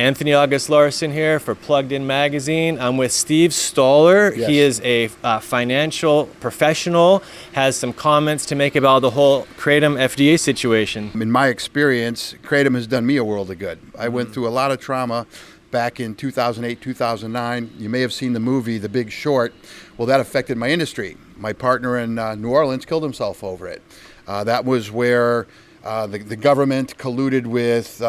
Anthony August Larson here for Plugged In Magazine. I'm with Steve Stahler. Yes. He is a financial professional, has some comments to make about the whole KRATOM FDA situation. In my experience, KRATOM has done me a world of good. I went through a lot of trauma back in 2008, 2009. You may have seen the movie The Big Short. Well, that affected my industry. My partner in New Orleans killed himself over it. That was where the government colluded with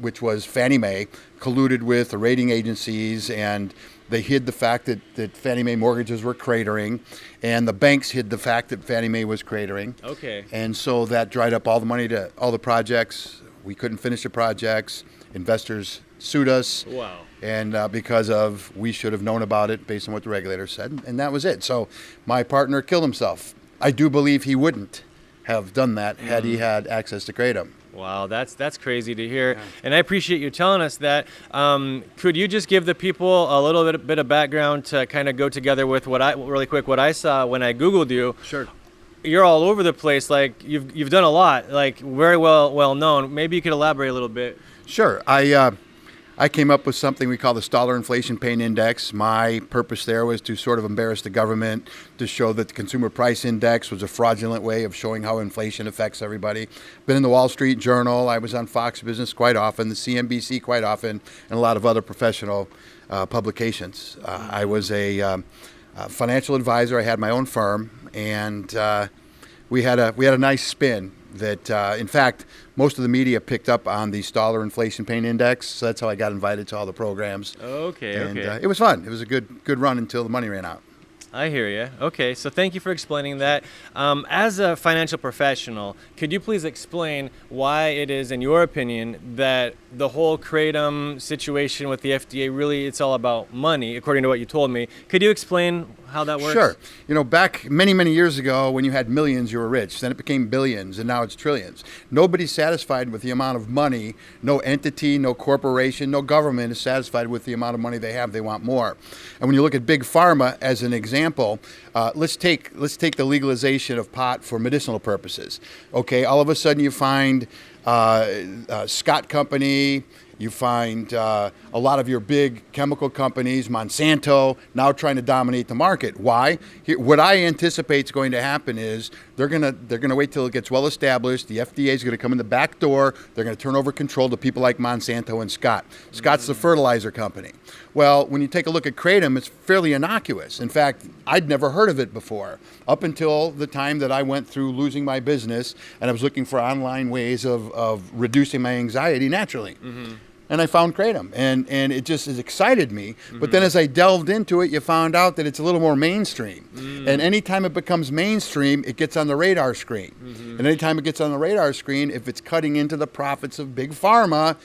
which was Fannie Mae, colluded with the rating agencies, and they hid the fact that Fannie Mae mortgages were cratering, and the banks hid the fact that Fannie Mae was cratering. Okay. And so that dried up all the money to all the projects. We couldn't finish the projects. Investors sued us. Wow. And because of, we should have known about it based on what the regulators said, and that was it. So my partner killed himself. I do believe he wouldn't have done that had he had access to KRATOM. Wow, that's crazy to hear, and I appreciate you telling us that. Could you just give the people a little bit of background to kind of go together with what I saw when I Googled you? Sure. You're all over the place. Like you've done a lot. Like very well known. Maybe you could elaborate a little bit. Sure. I came up with something we call the Stahler Inflation Pain Index. My purpose there was to sort of embarrass the government, to show that the Consumer Price Index was a fraudulent way of showing how inflation affects everybody. Been in the Wall Street Journal. I was on Fox Business quite often, the CNBC quite often, and a lot of other professional publications. I was a financial advisor. I had my own firm, and we had a nice spin that, in fact, most of the media picked up on the Stahler Inflation Pain Index, so that's how I got invited to all the programs. Okay, and, okay. It was fun. It was a good run until the money ran out. I hear you. Okay, so thank you for explaining that. As a financial professional, could you please explain why it is, in your opinion, that the whole KRATOM situation with the FDA, really it's all about money, according to what you told me. Could you explain how that works? Sure. You know, back many years ago, when you had millions, you were rich. Then it became billions, and now it's trillions. Nobody's satisfied with the amount of money. No entity, no corporation, no government is satisfied with the amount of money they have. They want more. And when you look at big pharma as an example, let's take the legalization of pot for medicinal purposes. Okay, all of a sudden you find Scott Company. You find a lot of your big chemical companies, Monsanto, now trying to dominate the market. Why? What I anticipate is going to happen is they're gonna wait till it gets well established. The FDA is going to come in the back door. They're going to turn over control to people like Monsanto and Scott. Scott's the fertilizer company. Well, when you take a look at KRATOM, it's fairly innocuous. In fact, I'd never heard of it before, up until the time that I went through losing my business and I was looking for online ways of reducing my anxiety naturally. And I found KRATOM, and it just has excited me. But then as I delved into it, you found out that it's a little more mainstream. And anytime it becomes mainstream, it gets on the radar screen. And anytime it gets on the radar screen, if it's cutting into the profits of big pharma,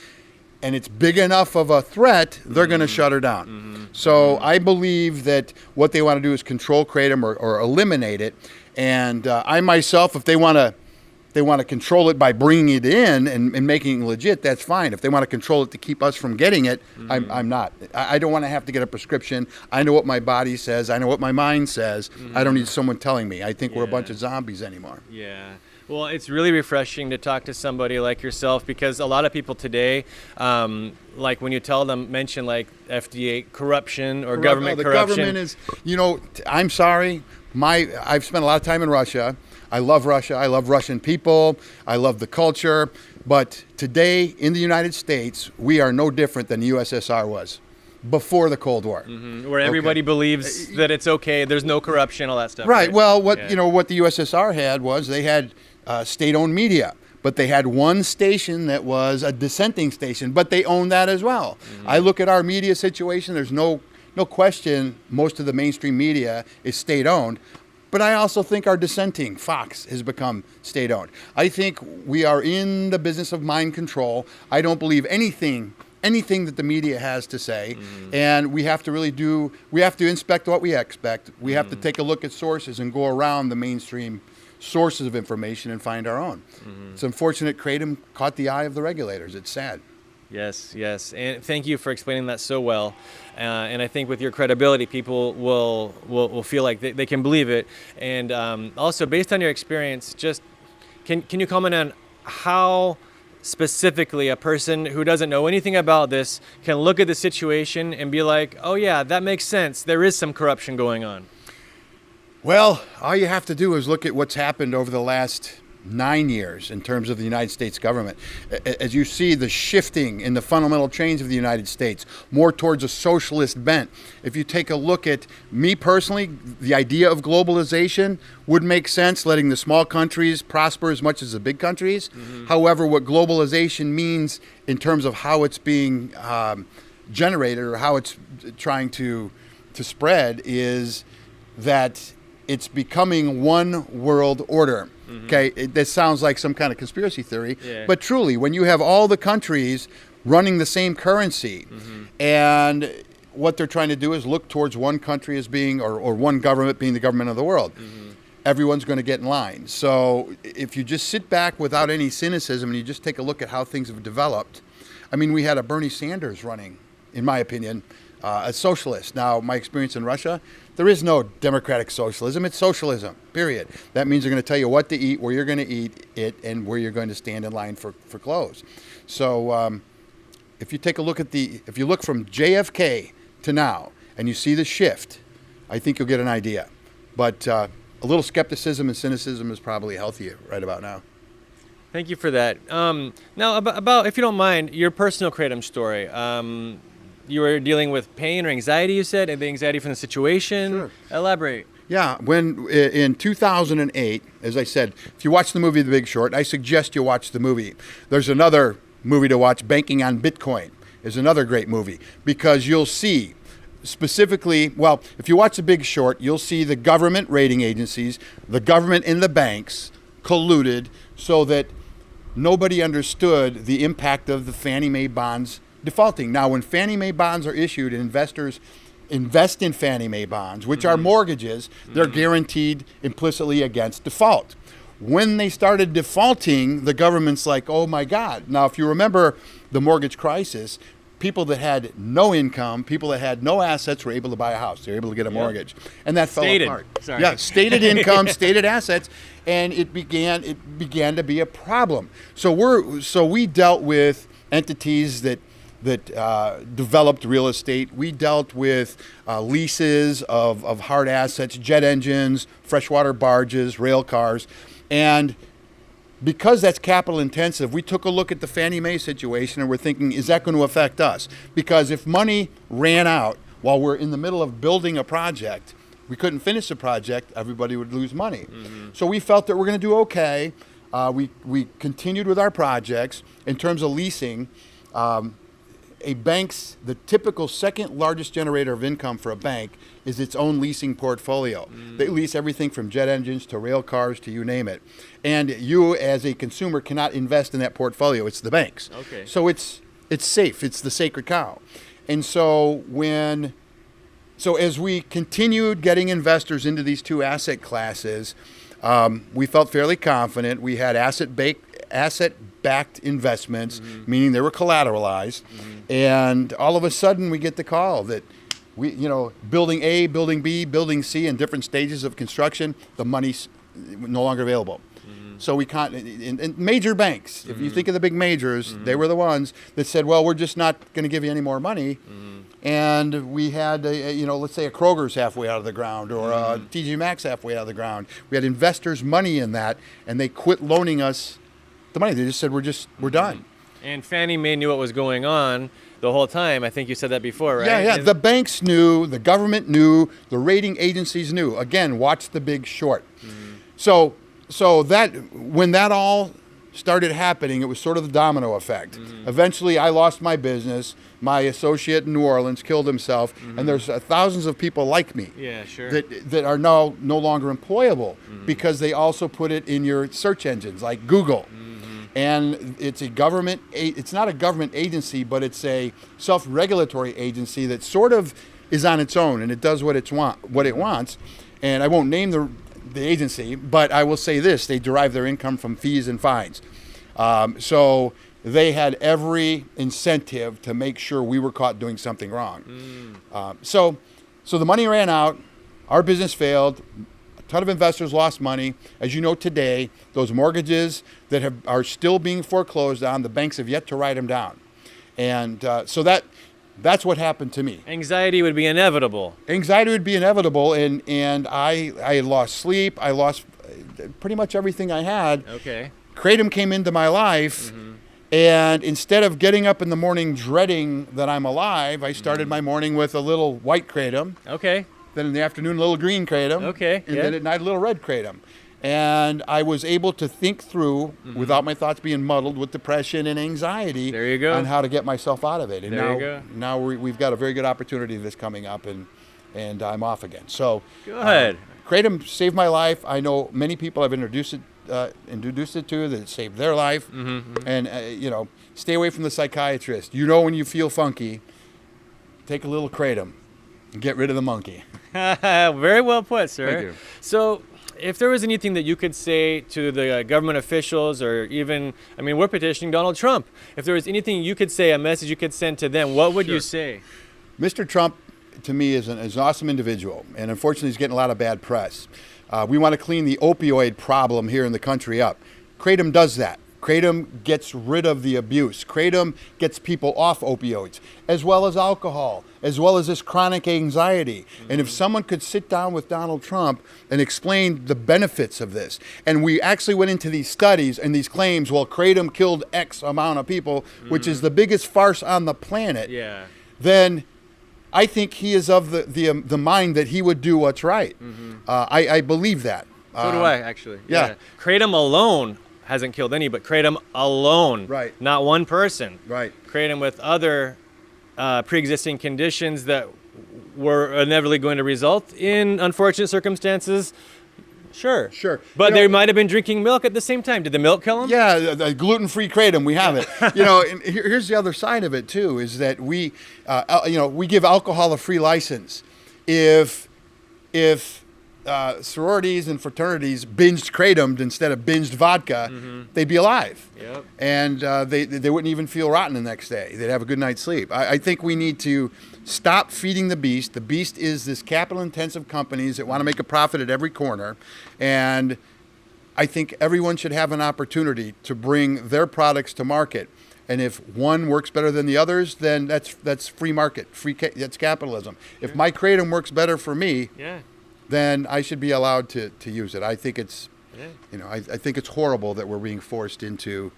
and it's big enough of a threat, they're going to shut her down. So I believe that what they want to do is control KRATOM or eliminate it. And I myself, if they want to control it by bringing it in and making it legit, that's fine. If they want to control it to keep us from getting it, I'm not. I don't want to have to get a prescription. I know what my body says. I know what my mind says. I don't need someone telling me. I think we're a bunch of zombies anymore. Yeah. Well, it's really refreshing to talk to somebody like yourself, because a lot of people today, like when you tell them, mention like FDA corruption or government corruption. The government is, I'm sorry. I've spent a lot of time in Russia. I love Russia. I love Russian people. I love the culture. But today in the United States, we are no different than the USSR was before the Cold War. Where everybody believes that it's okay, there's no corruption, all that stuff. Right. Well, what the USSR had was they had state-owned media. But they had one station that was a dissenting station, but they owned that as well. I look at our media situation. There's no question most of the mainstream media is state-owned. But I also think our dissenting, Fox, has become state-owned. I think we are in the business of mind control. I don't believe anything that the media has to say. And we have to inspect what we expect. We have to take a look at sources and go around the mainstream sources of information and find our own. It's unfortunate KRATOM caught the eye of the regulators. It's sad. Yes, yes. And thank you for explaining that so well. And I think with your credibility, people will feel like they can believe it. And also, based on your experience, just can you comment on how specifically a person who doesn't know anything about this can look at the situation and be like, oh yeah, that makes sense. There is some corruption going on? Well, all you have to do is look at what's happened over the last 9 years in terms of the United States government. As you see the shifting in the fundamental change of the United States, more towards a socialist bent. If you take a look at me personally, the idea of globalization would make sense, letting the small countries prosper as much as the big countries. However, what globalization means in terms of how it's being generated or how it's trying to spread is that it's becoming one world order. Okay, this sounds like some kind of conspiracy theory, but truly, when you have all the countries running the same currency, and what they're trying to do is look towards one country as being, or one government being the government of the world, everyone's going to get in line. So if you just sit back without any cynicism and you just take a look at how things have developed, I mean, we had a Bernie Sanders running, in my opinion, a socialist. Now, my experience in Russia, there is no democratic socialism. It's socialism, period. That means they're going to tell you what to eat, where you're going to eat it, and where you're going to stand in line for clothes. So if you take a look at if you look from JFK to now, and you see the shift, I think you'll get an idea. But a little skepticism and cynicism is probably healthy right about now. Thank you for that. Now, about, if you don't mind, your personal Kratom story. You were dealing with pain or anxiety, you said, and the anxiety from the situation. Sure. Elaborate. Yeah, when in 2008, as I said, if you watch the movie The Big Short, I suggest you watch the movie. There's another movie to watch, Banking on Bitcoin, is another great movie, because you'll see specifically, well, if you watch The Big Short, you'll see the government rating agencies, the government and the banks colluded so that nobody understood the impact of the Fannie Mae bonds defaulting. Now, when Fannie Mae bonds are issued and investors invest in Fannie Mae bonds, which are mortgages, they're guaranteed implicitly against default. When they started defaulting, the government's like, oh my God. Now, if you remember the mortgage crisis, people that had no income, people that had no assets were able to buy a house. They were able to get a mortgage. And that fell apart. Sorry. Yeah, stated income, stated assets, and it began to be a problem. So we dealt with entities that developed real estate. We dealt with leases of hard assets, jet engines, freshwater barges, rail cars. And because that's capital intensive, we took a look at the Fannie Mae situation and we're thinking, is that going to affect us? Because if money ran out while we're in the middle of building a project, we couldn't finish the project, everybody would lose money. So we felt that we're going to do okay. We continued with our projects. In terms of leasing, the typical second largest generator of income for a bank is its own leasing portfolio. They lease everything from jet engines to rail cars to you name it. And you as a consumer cannot invest in that portfolio. It's the banks. Okay. So it's safe. It's the sacred cow. And so as we continued getting investors into these two asset classes, we felt fairly confident. We had asset-backed investments, meaning they were collateralized. And all of a sudden we get the call that building A, building B, building C in different stages of construction, the money's no longer available. So we can't, and major banks, if you think of the big majors, they were the ones that said, well, we're just not going to give you any more money. And we had, let's say a Kroger's halfway out of the ground or a TJ Maxx halfway out of the ground. We had investors' money in that, and they quit loaning us the money. They just said, we're done. And Fannie Mae knew what was going on the whole time. I think you said that before, right? Yeah. The banks knew, the government knew, the rating agencies knew. Again, watch The Big Short. So that when that all started happening, it was sort of the domino effect. Eventually, I lost my business. My associate in New Orleans killed himself, and there's thousands of people like me that are now no longer employable because they also put it in your search engines like Google. And it's it's not a government agency, but it's a self-regulatory agency that sort of is on its own, and it does what it wants. And I won't name the agency, but I will say this: they derive their income from fees and fines. So they had every incentive to make sure we were caught doing something wrong. So the money ran out. Our business failed. ton of investors lost money. As you know today, those mortgages that are still being foreclosed on, the banks have yet to write them down. And so that's what happened to me. Anxiety would be inevitable. Anxiety would be inevitable, and I lost sleep. I lost pretty much everything I had. Okay. Kratom came into my life, and instead of getting up in the morning dreading that I'm alive, I started my morning with a little white kratom. Okay. Then in the afternoon, a little green kratom. Okay. And then at night, a little red kratom. And I was able to think through, without my thoughts being muddled with depression and anxiety, There you go. on how to get myself out of it. And There you go. now we've got a very good opportunity that's coming up, and I'm off again. So Good. Kratom saved my life. I know many people I've introduced it to that it saved their life. And stay away from the psychiatrist. When you feel funky, take a little Kratom and get rid of the monkey. Very well put, sir. Thank you. So, if there was anything that you could say to the government officials, or even, we're petitioning Donald Trump. If there was anything you could say, a message you could send to them, what would you say? Mr. Trump, to me, is an awesome individual, and unfortunately, he's getting a lot of bad press. We want to clean the opioid problem here in the country up. Kratom does that. Kratom gets rid of the abuse. Kratom gets people off opioids, as well as alcohol, as well as this chronic anxiety. And if someone could sit down with Donald Trump and explain the benefits of this, and we actually went into these studies and these claims, well, Kratom killed X amount of people, which is the biggest farce on the planet, then I think he is of the mind that he would do what's right. I believe that. So do I, actually. Yeah. Kratom alone hasn't killed any, but Kratom alone, Right. Not one person. Right. Kratom with other pre-existing conditions that were inevitably going to result in unfortunate circumstances. Sure. But they might have been drinking milk at the same time. Did the milk kill them? Yeah, the gluten-free Kratom, we have it. And here's the other side of it too: is that we give alcohol a free license. If sororities and fraternities binged Kratom instead of binged vodka, they'd be alive. Yep. And they wouldn't even feel rotten the next day. They'd have a good night's sleep. I think we need to stop feeding the beast. The beast is this capital-intensive companies that want to make a profit at every corner. And I think everyone should have an opportunity to bring their products to market. And if one works better than the others, then that's free market. That's capitalism. If my Kratom works better for me, then I should be allowed to use it. I think it's, I think it's horrible that we're being forced into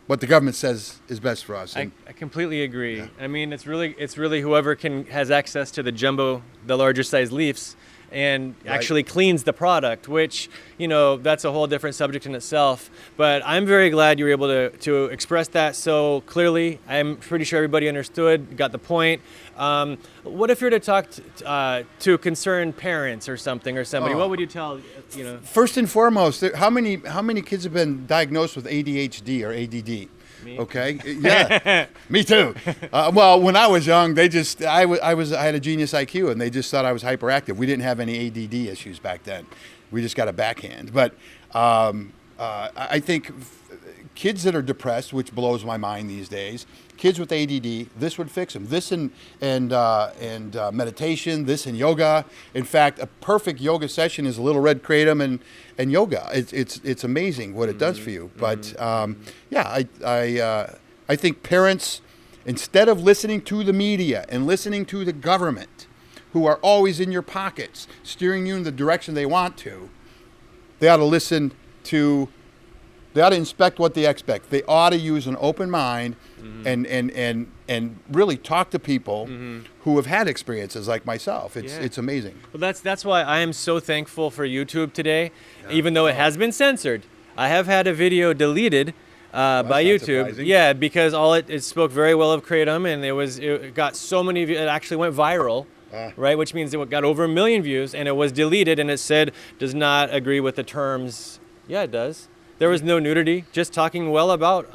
what the government says is best for us. I completely agree. Yeah. It's really whoever has access to the larger size leaves, and actually cleans the product, which, that's a whole different subject in itself. But I'm very glad you were able to express that so clearly. I'm pretty sure everybody understood, got the point. What if you're to talk to concerned parents or somebody? What would you tell, First and foremost, how many kids have been diagnosed with ADHD or ADD? Me? Okay. Yeah. Me too. Well, when I was young, I had a genius IQ, and they just thought I was hyperactive. We didn't have any ADD issues back then. We just got a backhand. But I think kids that are depressed, which blows my mind these days, kids with ADD, this would fix them. This and meditation, this and yoga. In fact, a perfect yoga session is a little red kratom and yoga. It's amazing what it does for you. But I think parents, instead of listening to the media and listening to the government, who are always in your pockets, steering you in the direction they want to, they ought to inspect what they expect. They ought to use an open mind and really talk to people who have had experiences like myself. It's amazing. Well, that's why I am so thankful for YouTube today, even though it has been censored. I have had a video deleted by YouTube. Surprising. Yeah, because it spoke very well of Kratom, and it got so many views, it actually went viral. Right, which means it got over 1 million views, and it was deleted, and it said does not agree with the terms. Yeah, it does. There was no nudity, just talking well about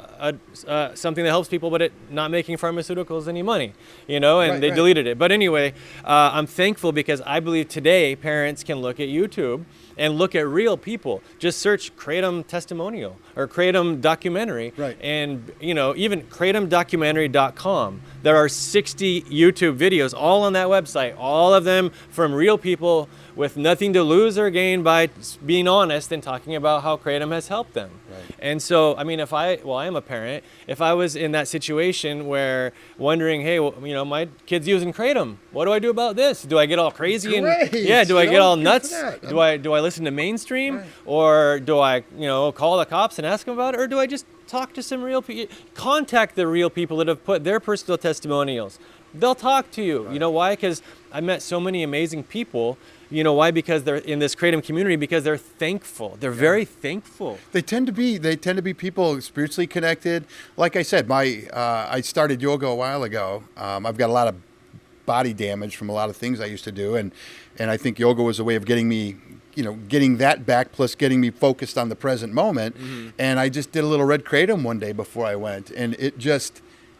something that helps people, but it not making pharmaceuticals any money, and they deleted it. But anyway, I'm thankful because I believe today parents can look at YouTube and look at real people. Just search Kratom testimonial or Kratom documentary, Right. and even kratomdocumentary.com. There are 60 YouTube videos all on that website, all of them from real people with nothing to lose or gain by being honest and talking about how Kratom has helped them. Right. And so, I mean, I am a parent. If I was in that situation where wondering, hey, my kid's using Kratom, what do I do about this? Do I get all crazy? Great. Do I get all Good nuts? for that. Do I listen to mainstream? Right. Or do I, call the cops and ask them about it? Or do I just talk to some real people? Contact the real people that have put their personal testimonials. They'll talk to you. Right. You know why? Because I met so many amazing people. You know why? Because they're in this Kratom community, because they're thankful. They're very thankful. They tend to be people spiritually connected. Like I said, I started yoga a while ago. I've got a lot of body damage from a lot of things I used to do, and I think yoga was a way of getting me, getting that back, plus getting me focused on the present moment. Mm-hmm. And I just did a little red kratom one day before I went, and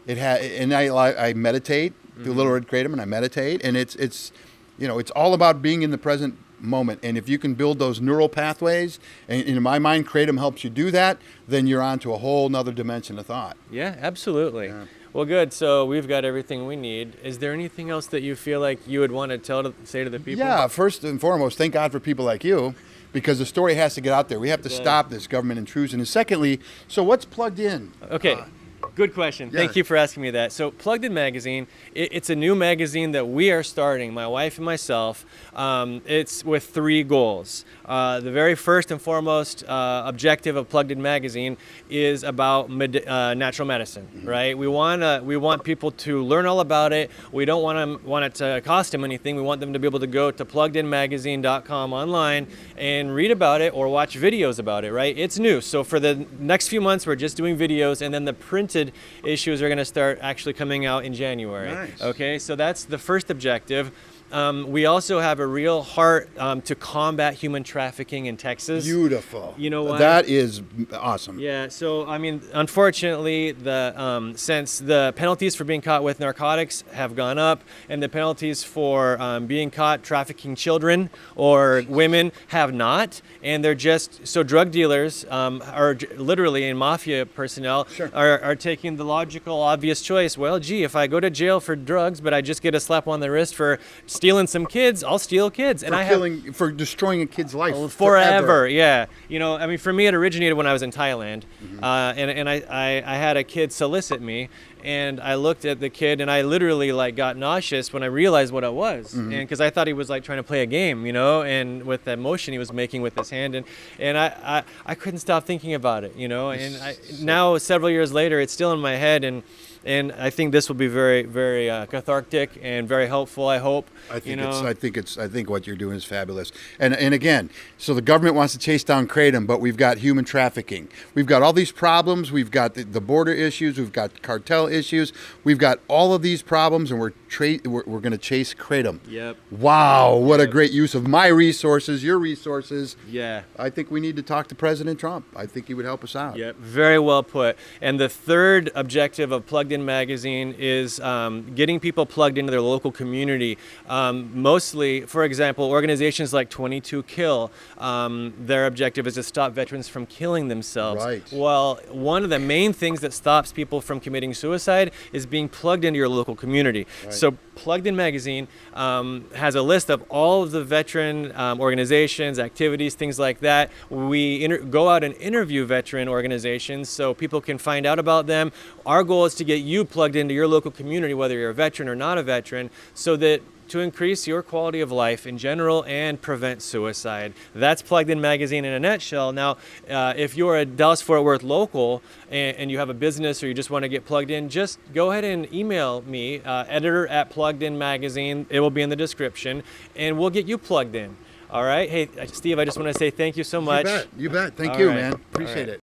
I meditate, do a little red kratom, and I meditate, and it's all about being in the present moment. And if you can build those neural pathways, and in my mind, Kratom helps you do that, then you're on to a whole nother dimension of thought. Yeah, absolutely. Yeah. Well, good. So we've got everything we need. Is there anything else that you feel like you would want to say to the people? Yeah, first and foremost, thank God for people like you, because the story has to get out there. We have to stop this government intrusion. And secondly, so what's plugged in? Okay. Good question. Yeah. Thank you for asking me that. So Plugged In Magazine, it's a new magazine that we are starting, my wife and myself. It's with 3 goals. The very first and foremost objective of Plugged In Magazine is about natural medicine, mm-hmm. right? We want people to learn all about it. We don't want it to cost them anything. We want them to be able to go to pluggedinmagazine.com online and read about it or watch videos about it, right? It's new. So for the next few months, we're just doing videos, and then the printed issues are going to start actually coming out in January. Nice. Okay, so that's the first objective. We also have a real heart to combat human trafficking in Texas. Beautiful. You know what? That is awesome. Yeah, so I mean, unfortunately, since the penalties for being caught with narcotics have gone up, and the penalties for being caught trafficking children or women have not, and they're just, so drug dealers are literally, and mafia personnel Sure. are taking the logical, obvious choice. Well, gee, if I go to jail for drugs, but I just get a slap on the wrist for stealing some kids, I'll steal kids. For destroying a kid's life forever. Yeah. I mean, for me, it originated when I was in Thailand, Mm-hmm. and I had a kid solicit me, and I looked at the kid, and I literally got nauseous when I realized what it was, Mm-hmm. and because I thought he was trying to play a game, and with that motion he was making with his hand, and I couldn't stop thinking about it, and now several years later, it's still in my head, and I think this will be very, very cathartic and very helpful, I hope. I think what you're doing is fabulous. And again, so the government wants to chase down Kratom, but we've got human trafficking. We've got all these problems. We've got the border issues. We've got cartel issues. We've got all of these problems, and we're going to chase Kratom. Yep. Wow, what a great use of my resources, your resources. Yeah. I think we need to talk to President Trump. I think he would help us out. Yep, very well put. And the third objective of Plugged In Magazine is getting people plugged into their local community. Mostly, for example, organizations like 22 Kill, their objective is to stop veterans from killing themselves. Right. Well, one of the main things that stops people from committing suicide is being plugged into your local community. Right. So Plugged In Magazine has a list of all of the veteran organizations, activities, things like that. We go out and interview veteran organizations so people can find out about them. Our goal is to get you plugged into your local community, whether you're a veteran or not a veteran, so that to increase your quality of life in general and prevent suicide. That's Plugged In Magazine in a nutshell. Now, if you're a Dallas-Fort Worth local and you have a business or you just want to get plugged in, just go ahead and email me, editor@PluggedInMagazine. It will be in the description, and we'll get you plugged in. All right? Hey, Steve, I just want to say thank you so much. You bet. Thank you, All right. man. Appreciate it.